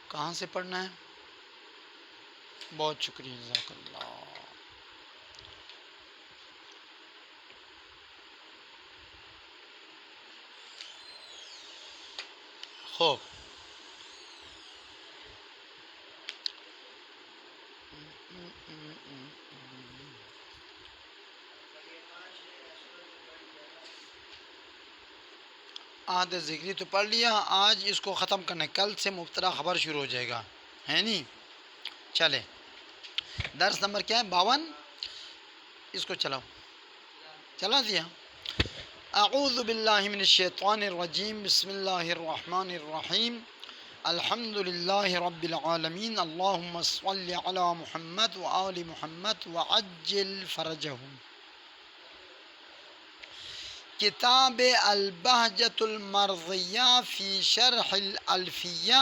کہاں سے پڑھنا ہے؟ بہت شکریہ، جزاک اللہ۔ خوب، عہد ذکری تو پڑھ لیا، آج اس کو ختم کرنا ہے، کل سے مبتدا خبر شروع ہو جائے گا، ہے نہیں؟ چلے، درس نمبر کیا ہے؟ 52۔ اس کو چلاؤ، چلا دیا۔ اعوذ باللہ من الشیطان الرجیم، بسم اللہ الرحمن الرحیم، الحمد للہ رب العالمین، اللہم صل علی محمد وآل محمد وعجل فرجہم۔ کتاب البہجۃ المرضیہ فی شرح الالفیہ،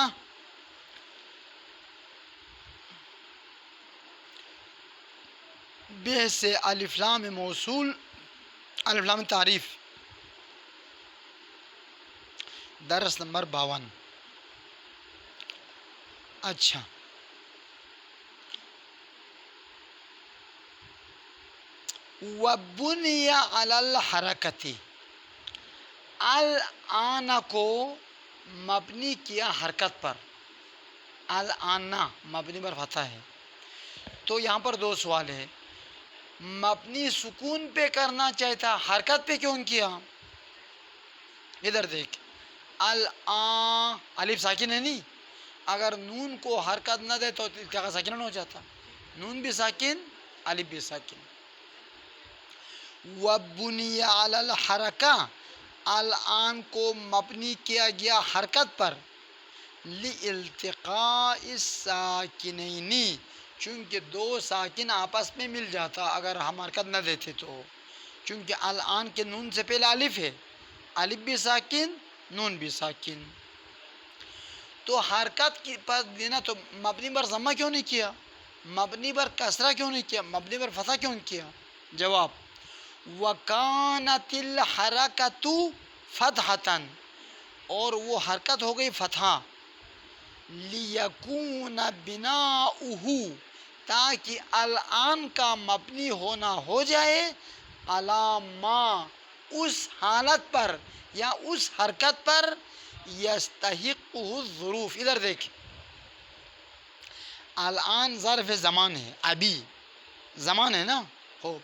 بہ سے الف لام موصول، الف لام تعریف، درس نمبر 52۔ اچھا، وَبُنِيَ عَلَى الْحَرَكَةِ، الآن کو مبنی کیا حرکت پر، الآن مبنی پر فتح ہے، تو یہاں پر دو سوال ہے، مبنی سکون پہ کرنا چاہتا، حرکت پہ کیوں کیا؟ ادھر دیکھ، الآن الف ساکن ہے نہیں، اگر نون کو حرکت نہ دے تو کیا ساکن ہو جاتا، نون بھی ساکن الف بھی ساکن۔ وَبُنِيَ عَلَى الْحَرَكَةِ، الآن کو مبنی کیا گیا حرکت پر، لِالْتِقَاءِ السَّاكِنَيْنِ، چونکہ دو ساکن آپس میں مل جاتا اگر ہم حرکت نہ دیتے تو، چونکہ الآن کے نون سے پہلے الف ہے، الف بھی ساکن نون بھی ساکن، تو حرکت کی پر دینا، تو مبنی پر ضمہ کیوں نہیں کیا، مبنی پر کسرہ کیوں نہیں کیا، مبنی پر فتح کیوں کیا؟ جواب، وَكَانَتِ الْحَرَكَةُ فَتْحَةً، اور وہ حرکت ہو گئی فتحہ، لِيَكُونَ بِنَاؤُهُ، تاکہ الآن کا مبنی ہونا ہو جائے، عَلَى مَا، اس حالت پر یا اس حرکت پر، يَسْتَحِقُّهُ الظُّرُوف۔ ادھر دیکھ، الآن ظرف زمان ہے، ابھی زمان ہے نا، ہو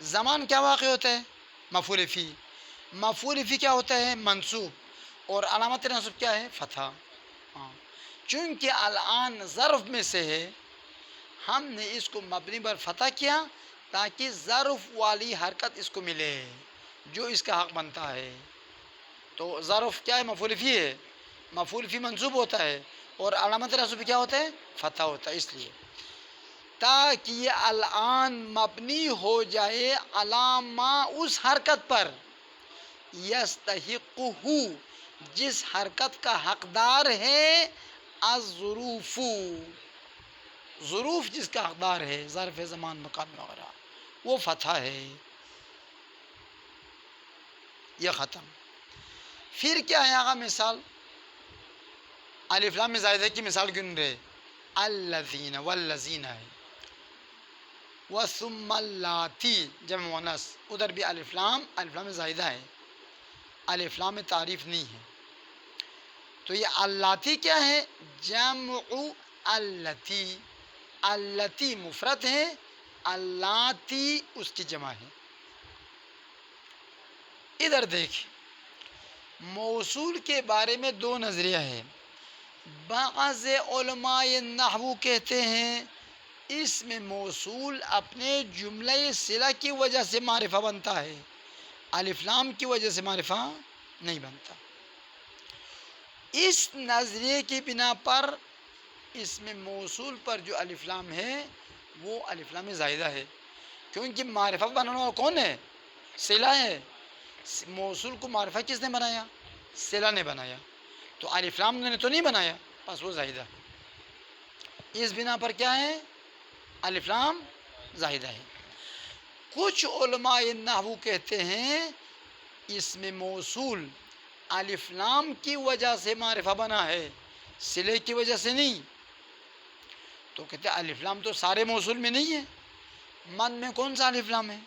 زمان کیا واقع ہوتا ہے؟ مفعول فی، مفعول فی کیا ہوتا ہے؟ منصوب، اور علامت نصب کیا ہے؟ فتح۔ چونکہ الآن ظرف میں سے ہے، ہم نے اس کو مبنی پر فتح کیا تاکہ ظرف والی حرکت اس کو ملے جو اس کا حق بنتا ہے، تو ظرف کیا ہے؟ مفعول فی ہے، مفعول فی منصوب ہوتا ہے، اور علامت نصب کیا ہوتا ہے؟ فتح ہوتا ہے، اس لیے تاکہ یہ الآن مبنی ہو جائے علامہ اس حرکت پر، یستحقہ، جس حرکت کا حقدار ہے، الظروف، ظروف جس کا حقدار ہے، ظرف زمان مکان وغیرہ، وہ فتح ہے۔ یہ ختم۔ پھر کیا ہے آگا مثال؟ الف لام زائدہ کی مثال گن رہے، الذین والذین ہے، وثم اللاتی جمع مؤنث، ادھر بھی الف لام زائدہ ہے، الف لام تعریف نہیں ہے، تو یہ اللاتی کیا ہے؟ جمع اللاتی، اللاتی مفرد ہے، اللاتی اس کی جمع ہے۔ ادھر دیکھ، موصول کے بارے میں دو نظریہ ہے، بعض علماء نحو کہتے ہیں اس میں موصول اپنے جملہ صلہ کی وجہ سے معرفہ بنتا ہے، الف لام کی وجہ سے معرفہ نہیں بنتا۔ اس نظریے کی بنا پر اس میں موصول پر جو الف لام ہے وہ الف لام زائدہ ہے، کیونکہ معرفہ بنانے والا کون ہے؟ صلہ ہے، موصول کو معرفہ کس نے بنایا؟ صلہ نے بنایا، تو الف لام نے تو نہیں بنایا، بس وہ زائدہ، اس بنا پر کیا ہے؟ الف لام زائدہ ہے۔ کچھ علماء نحو کہتے ہیں اس میں موصول الف لام کی وجہ سے معرفہ بنا ہے، صلے کی وجہ سے نہیں. تو کہتے ہیں الف لام تو سارے موصول میں نہیں ہے. من میں کون سا الف لام ہے؟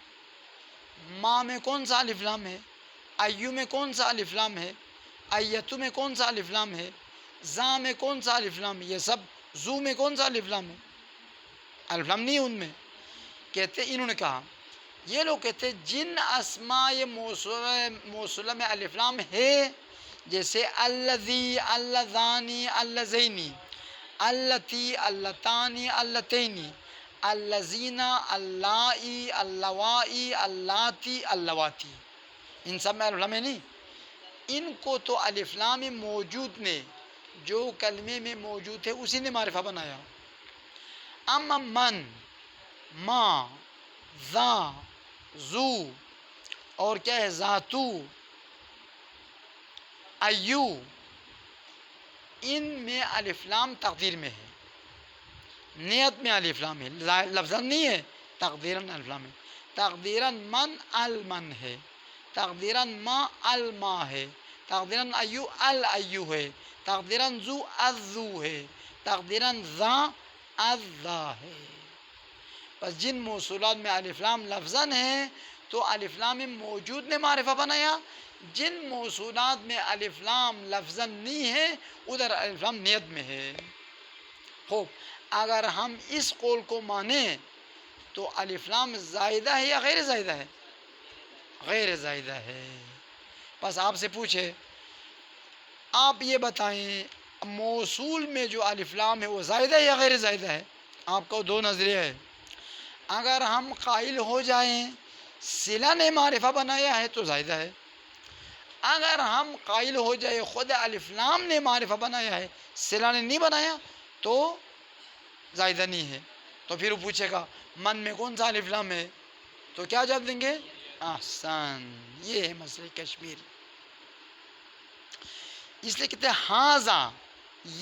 ما میں کون سا الف لام ہے؟ ایو میں کون سا الف لام ہے؟ ایتو میں کون سا الف لام ہے؟ زا میں کون سا الف لام ہے؟ یہ سب. زو میں کون سا الف لام ہے؟ الف لام نہیں ہے ان میں. کہتے انہوں نے کہا، یہ لوگ کہتے جن اسماء موصولہ میں الف لام ہے، جیسے الذی، اللذانی، اللذینی، اللتی، اللتانی، اللتینی، الذین، اللائی، اللوائی، اللاتی، اللواتی، ان سب میں الف لام ہے نہیں. ان کو تو الف لام موجود نے، جو کلمے میں موجود ہے اسی نے معرفہ بنایا. اما من، ما، ذا، زو اور کیا ہے ذاتو، ایو، ان میں الف لام تقدیر میں ہے، نیت میں الف لام ہے، لفظاً نہیں ہے، تقدیراً الف لام ہے. تقدیراً من المن ہے، تقدیراً ما الما ہے، تقدیراً ایو الایو ہے، تقدیراً زو الزو ہے، تقدیراً ذا الذا ہے. بس جن موصولات میں الف لام لفظاً ہے تو الف لام موجود نے معرفہ بنایا. جن موصولات میں الف لام لفظاً نہیں ہے ادھر الف لام نیت میں ہے. خوب، اگر ہم اس قول کو مانیں تو الف لام زائدہ ہے یا غیر زائدہ ہے؟ غیر زائدہ ہے. بس آپ سے پوچھے، آپ یہ بتائیں موصول میں جو الف لام ہے وہ زائدہ ہے یا غیر زائدہ ہے؟ آپ کو دو نظریہ ہے. اگر ہم قائل ہو جائیں صلہ نے معرفہ بنایا ہے تو زائدہ ہے. اگر ہم قائل ہو جائے خود الف لام نے معرفہ بنایا ہے، صلہ نے نہیں بنایا تو زائدہ نہیں ہے. تو پھر وہ پوچھے گا من میں کون سا الف لام ہے، تو کیا جواب دیں گے؟ احسن. یہ ہے مسئلہ کشمیر. اس لیے کہتے ہیں ہاذا،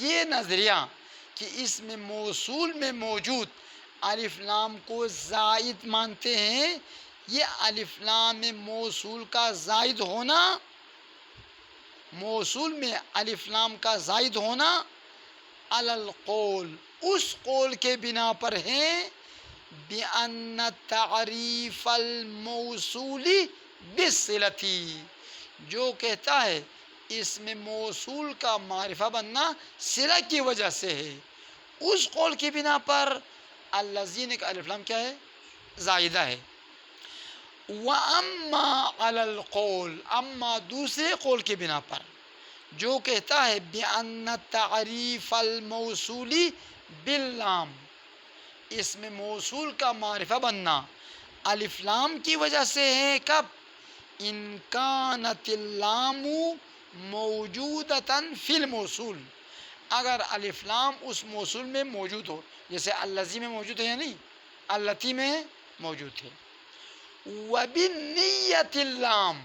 یہ نظریہ کہ اس میں موصول میں موجود الف لام کو زائد مانتے ہیں، یہ الف لام موصول کا زائد ہونا، موصول میں الف لام کا زائد ہونا علی القول، اس قول کے بنا پر ہے بِأَنَّ تَعْرِيفَ الْمَوْصُولِ بِالصِّلَةِ، جو کہتا ہے اس میں موصول کا معرفہ بننا صلہ کی وجہ سے ہے. اس قول کی بنا پر الذین کا الف لام کیا ہے؟ زائدہ ہے. وَأَمَّا عَلَى الْقول، اما دوسرے قول کے بنا پر جو کہتا ہے بِأَنَّ تَعْرِيفَ الْمَوْصُولِ بِاللَّامِ، اس میں موصول کا معرفہ بننا الف لام کی وجہ سے ہے. کب؟ ان کانت اللام موجودتاً فی الموصول، اگر الف لام اس موصول میں موجود ہو، جیسے الذی میں موجود ہے یا نہیں، اللتی میں موجود ہے. وَبِالنِّيَّةِ اللام،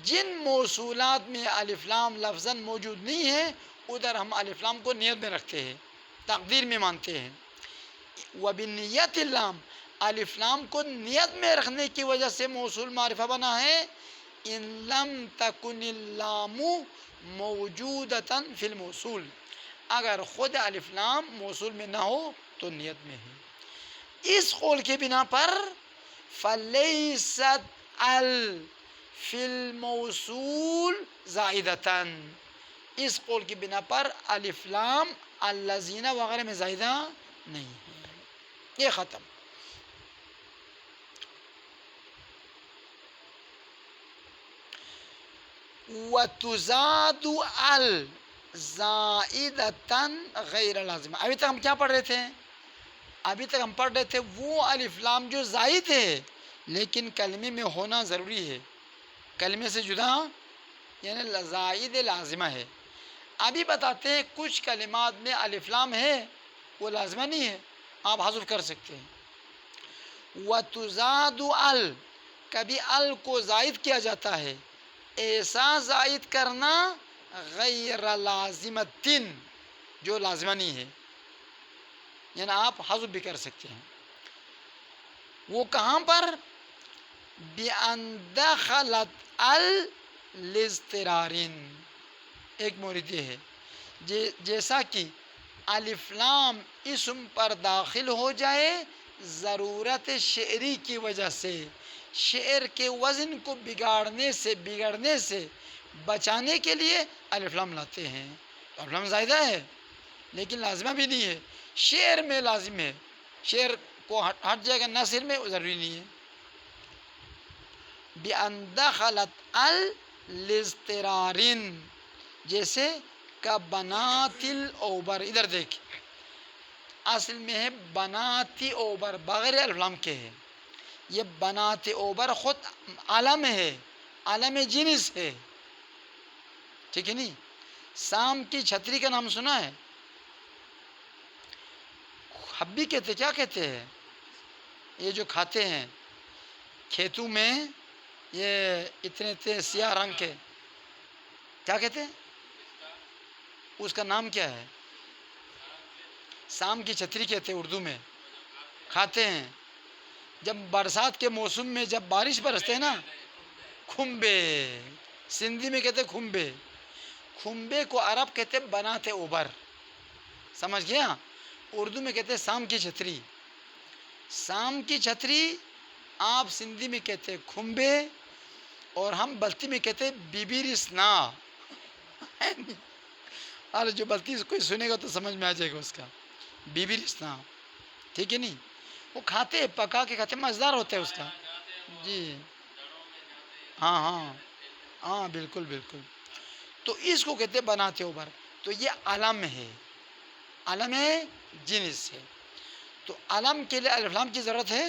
جن موصولات میں الف لام لفظاً موجود نہیں ہے ادھر ہم الف لام کو نیت میں رکھتے ہیں، تقدیر میں مانتے ہیں. وَبِالنِّيَّةِ اللام، الف لام کو نیت میں رکھنے کی وجہ سے موصول معرفہ بنا ہے. ان لم تکن اللام موجودتاً فی الموصول، اگر خود الف لام موصول میں نہ ہو تو نیت میں ہے. اس قول کے بنا پر فَلَيْسَتْ فی الموصول زائدتاً، اس قول کی بنا پر الف لام الذین وغیرہ میں زائدہ نہیں ہے. یہ ختم. وَتُزَادُ زَائِدَةً غیر لازمہ. ابھی تک ہم کیا پڑھ رہے تھے؟ ابھی تک ہم پڑھ رہے تھے وہ الف لام جو زائد ہے لیکن کلمے میں ہونا ضروری ہے، کلمے سے جدا، یعنی زائد لازمہ ہے. ابھی بتاتے ہیں کچھ کلمات میں الف لام ہے وہ لازمہ نہیں ہے، آپ حذف کر سکتے ہیں. وَتُزَادُ کبھی ال کو زائد کیا جاتا ہے، ایسا زائد کرنا غیر لازمۃ، جو لازمہ نہیں ہے، یعنی آپ حذف بھی کر سکتے ہیں. وہ کہاں پر؟ بِأَنْ دَخَلَتْ لِاضْطِرَارٍ. ایک مورد یہ ہے جیسا کہ الف لام اسم پر داخل ہو جائے ضرورت شعری کی وجہ سے، شعر کے وزن کو بگڑنے سے بچانے کے لیے الف لام لاتے ہیں۔ تو الف لام زائدہ ہے لیکن لازمہ بھی نہیں ہے، شعر میں لازم ہے، شعر کو ہٹ جائے گا، نثر میں ضروری نہیں ہے۔ بِأَنْ دَخَلَتْ الاضطرارن، جیسے کا بنات الاوبر، ادھر دیکھ اصل میں ہے بنات اوبر، بغیر الف لام کے ہے۔ یہ بنات اوبر خود علم ہے، علم جنس ہے، ٹھیک ہے نہیں؟ سام کی چھتری کا نام سنا ہے؟ حبی کہتے، کیا کہتے ہیں یہ جو کھاتے ہیں کھیتوں میں، یہ اتنے سیاہ رنگ کے، کیا کہتے ہیں اس کا نام کیا ہے؟ سام کی چھتری کہتے ہیں اردو میں، کھاتے ہیں جب برسات کے موسم میں جب بارش برستے ہیں نا، کھمبے، سندھی میں کہتے ہیں کھمبے، کھمبے کو عرب کہتے ہیں بنات اوبر، سمجھ گیا؟ اردو میں کہتے ہیں سام کی چھتری، سام کی چھتری آپ سندھی میں کہتے ہیں کھمبے، اور ہم بلتی میں کہتے ہیں بی رسنا۔ اور جو بلتی کوئی سنے گا تو سمجھ میں آ جائے گا اس کا، بی رسنا، ٹھیک ہے نہیں؟ وہ کھاتے ہیں، پکا کے کھاتے ہیں، مزیدار ہوتا ہے اس کا، جی ہاں ہاں ہاں، بالکل بالکل۔ تو اس کو کہتے ہیں بنات اوبر، تو یہ علم ہے، علم جنس ہے، تو علم کے لیے الف لام کی ضرورت ہے،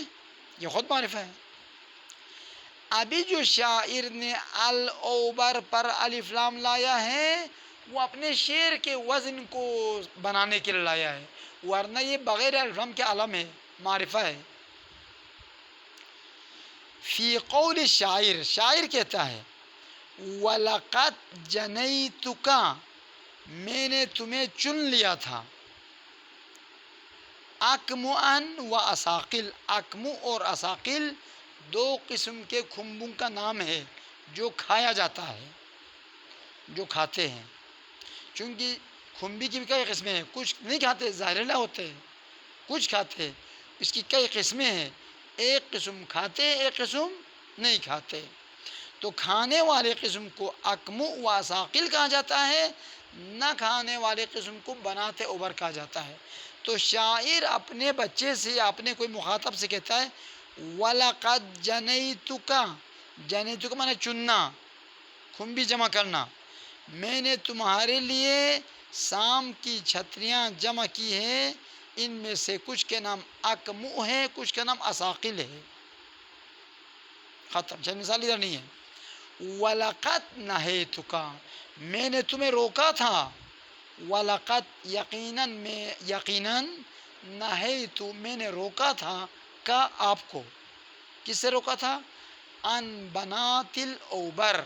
یہ خود معرفہ ہے۔ ابھی جو شاعر نے الاوبر پر الف لام لایا ہے وہ اپنے شعر کے وزن کو بنانے کے لیے لایا ہے، ورنہ یہ بغیر الف لام کے علم ہے، معرفہ ہے۔ فی قول شاعر، شاعر کہتا ہے وَلَقَدْ جَنَيْتُكَ، میں نے تمہیں چن لیا تھا، اکمعًا و اساقل، اکمع اور اساقل دو قسم کے کھمبوں کا نام ہے جو کھایا جاتا ہے، جو کھاتے ہیں، چونکہ کھمبی کی بھی کئی قسمیں ہیں، کچھ نہیں کھاتے، زہریلا ہوتے ہیں، کچھ کھاتے، اس کی کئی قسمیں ہیں، ایک قسم کھاتے ایک قسم نہیں کھاتے، تو کھانے والے قسم کو اکمع و اساقل کہا جاتا ہے، نہ کھانے والے قسم کو بنات اوبر کہا جاتا ہے۔ تو شاعر اپنے بچے سے یا اپنے کوئی مخاطب سے کہتا ہے وَلَقَدْ جَنَيْتُكَ، جَنَيْتُكَ معنی چننا، کھمبی جمع کرنا، میں نے تمہارے لیے سام کی چھتریاں جمع کی ہیں، ان میں سے کچھ کے نام اکمع ہے، کچھ کا نام اساقل ہے، ختم، چند مثال ادھر نہیں ہے۔ وَلَقَدْ نَهَيْتُكَ، میں نے تمہیں روکا تھا، وَلَقَدْ یقیناً نَهَيْتُ، میں نے روکا تھا، کا آپ کو، کس سے روکا تھا؟ ان بنات الاوبر،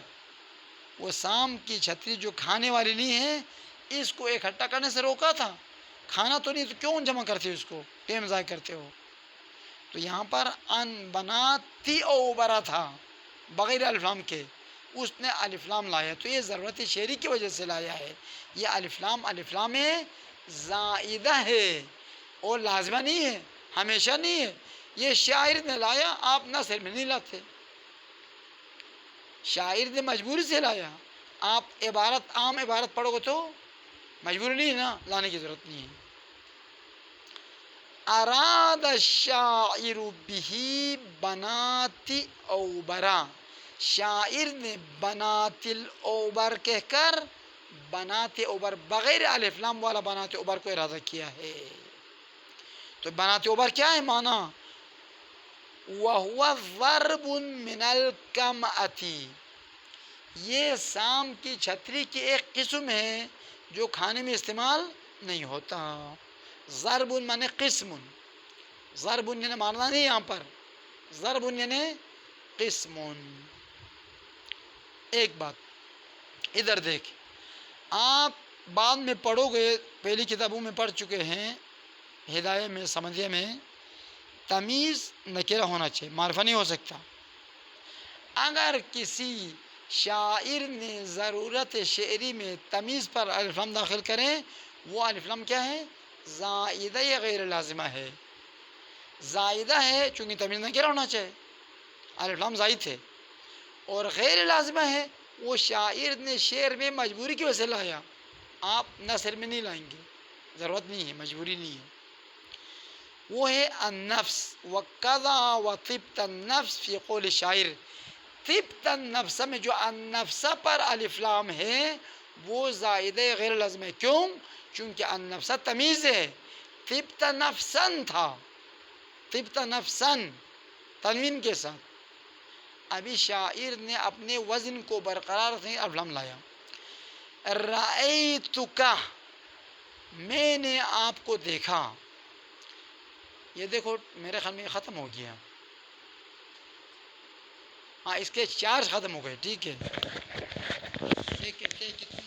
وہ سام کی چھتری جو کھانے والی نہیں ہے اس کو اکٹھا کرنے سے روکا تھا، کھانا تو نہیں تو کیوں جمع کرتے ہو اس کو، ٹائم ضائع کرتے ہو؟ تو یہاں پر ان بنات اوبرا تھا بغیر الف لام کے، اس نے الف لام لایا، تو یہ ضرورت شعری کی وجہ سے لایا ہے، یہ الف لام زائدہ ہے اور لازمہ نہیں ہے، ہمیشہ نہیں ہے، یہ شاعر نے لایا، آپ نثر میں نہیں لاتے، شاعر نے مجبوری سے لایا، آپ عبارت عام عبارت پڑھو گے تو مجبوری نہیں ہے نا، لانے کی ضرورت نہیں ہے۔ اراد الشاعر به بنات اوبرا، شاعر نے بنات الاوبر کہہ کر بنات اوبر بغیر الف لام والا بنات اوبر کو ارادہ کیا ہے۔ تو بنات اوبر کیا ہے معنی؟ وَهُوَ ضَرْبٌ مِّنَ الْكَمْأَةِ، یہ سام کی چھتری کی ایک قسم ہے جو کھانے میں استعمال نہیں ہوتا۔ ضرب معنی قسم، ضرب یعنی مارنا نہیں، یہاں پر ضرب یعنی قسم۔ ایک بات ادھر دیکھ، آپ بعد میں پڑھو گے، پہلی کتابوں میں پڑھ چکے ہیں، ہدایہ میں سمجھے میں تمیز نکرہ ہونا چاہیے، معرفہ نہیں ہو سکتا۔ اگر کسی شاعر نے ضرورت شعری میں تمیز پر الف لام داخل کریں، وہ الف لام کیا ہے؟ زائدہ یا غیر لازمہ ہے؟ زائدہ ہے چونکہ تمیز نہ کیا ہونا چاہیے، الف لام زائد ہے، اور غیر لازمہ ہے وہ شاعر نے شعر میں مجبوری کی وجہ سے لایا، آپ نثر میں نہیں لائیں گے، ضرورت نہیں ہے، مجبوری نہیں ہے۔ وہ ہے النفس وَقَضَى وَطِبْتَ النَّفْسِ فی قول شاعر، طبت النفس میں جو النفس پر الف لام ہے وہ زائدہ غیر لازم ہے، کیوں؟ چونکہ النفس تمیز ہے، طبت نفسن تھا، طبت نفسن تنوین کے ساتھ، ابھی شاعر نے اپنے وزن کو برقرار رکھنے الف لام لایا۔ رأیتک، میں نے آپ کو دیکھا، یہ دیکھو میرے خیال میں یہ ختم ہو گیا، ہاں اس کے چارج ختم ہو گئے، ٹھیک ہے، دیکھتے ہیں کتنے